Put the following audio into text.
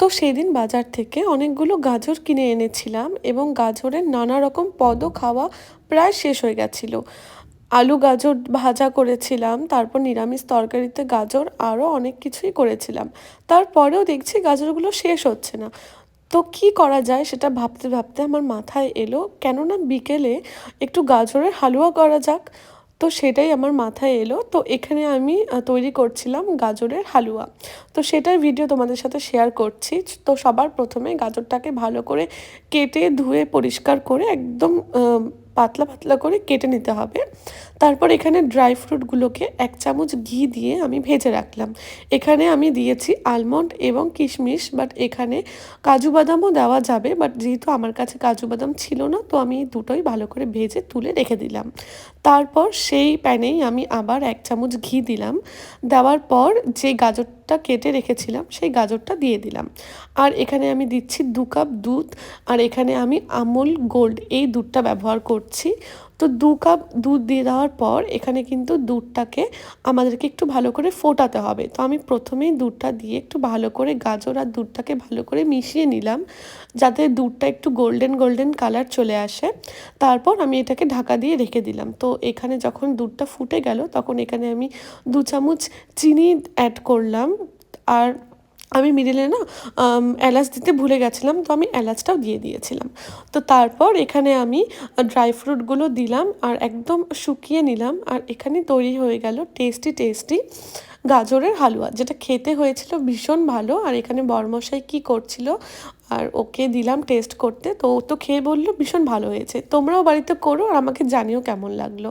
তো সেদিন বাজার থেকে অনেকগুলো গাজর কিনে এনেছিলাম এবং গাজরের নানা রকম পদও খাওয়া প্রায় শেষ হয়ে গেছিলো। আলু গাজর ভাজা করেছিলাম, তারপর নিরামিষ তরকারিতে গাজর আরও অনেক কিছুই করেছিলাম। তারপরেও দেখছি গাজরগুলো শেষ হচ্ছে না। তো কি করা যায় সেটা ভাবতে ভাবতে আমার মাথায় এলো, কেননা বিকেলে একটু গাজরের হালুয়া করা যাক। তো সেটাই আমার মাথায় এলো। তো এখানে আমি তৈরি করছিলাম গাজরের হালুয়া। তো সেটার ভিডিও তোমাদের সাথে শেয়ার করছি। তো সবার প্রথমে গাজরটাকে ভালো করে কেটে ধুয়ে পরিষ্কার করে একদম পাতলা পাতলা করে কেটে নিতে হবে। তারপর এখানে ড্রাই ফ্রুটগুলোকে 1 চামচ ঘি দিয়ে আমি ভেজে রাখলাম। এখানে আমি দিয়েছি আলমন্ড এবং কিশমিশ, বাট এখানে কাজু বাদামও দেওয়া যাবে, বাট যেহেতু আমার কাছে কাজু বাদাম ছিল না, তো আমি দুটোই ভালো করে ভেজে তুলে রেখে দিলাম। তারপর সেই প্যানেই আমি আবার 1 চামচ ঘি দিলাম। দেওয়ার পর যে গাজরটা কেটে রেখেছিলাম সেই গাজরটা দিয়ে দিলাম। আর এখানে আমি দিচ্ছি 2 কাপ দুধ, আর এখানে আমি আমুল গোল্ড এই দুধটা ব্যবহার করছি। তো 2 কাপ দুধ দিয়ে দেওয়ার পর এখানে কিন্তু দুধটাকে আমাদেরকে একটু ভালো করে ফোটাতে হবে। তো আমি প্রথমেই দুধটা দিয়ে একটু ভালো করে গাজর আর দুধটাকে ভালো করে মিশিয়ে নিলাম, যাতে দুধটা একটু গোল্ডেন গোল্ডেন কালার চলে আসে। তারপর আমি এটাকে ঢাকা দিয়ে রেখে দিলাম। তো এখানে যখন দুধটা ফুটে গেল তখন এখানে আমি 2 চামচ চিনি অ্যাড করলাম। আর আমি মিডিলে না এলাচ দিতে ভুলে গেছিলাম, তো আমি এলাচটাও দিয়ে দিয়েছিলাম। তো তারপর এখানে আমি ড্রাই ফ্রুটগুলো দিলাম আর একদম শুকিয়ে নিলাম। আর এখানে তৈরি হয়ে গেল টেস্টি টেস্টি গাজরের হালুয়া, যেটা খেতে হয়েছিল ভীষণ ভালো। আর এখানে বরমশাই কী করছিল, আর ওকে দিলাম টেস্ট করতে, তো ও তো খেয়ে বললো ভীষণ ভালো হয়েছে। তোমরাও বাড়িতে করো আর আমাকে জানিও কেমন লাগলো।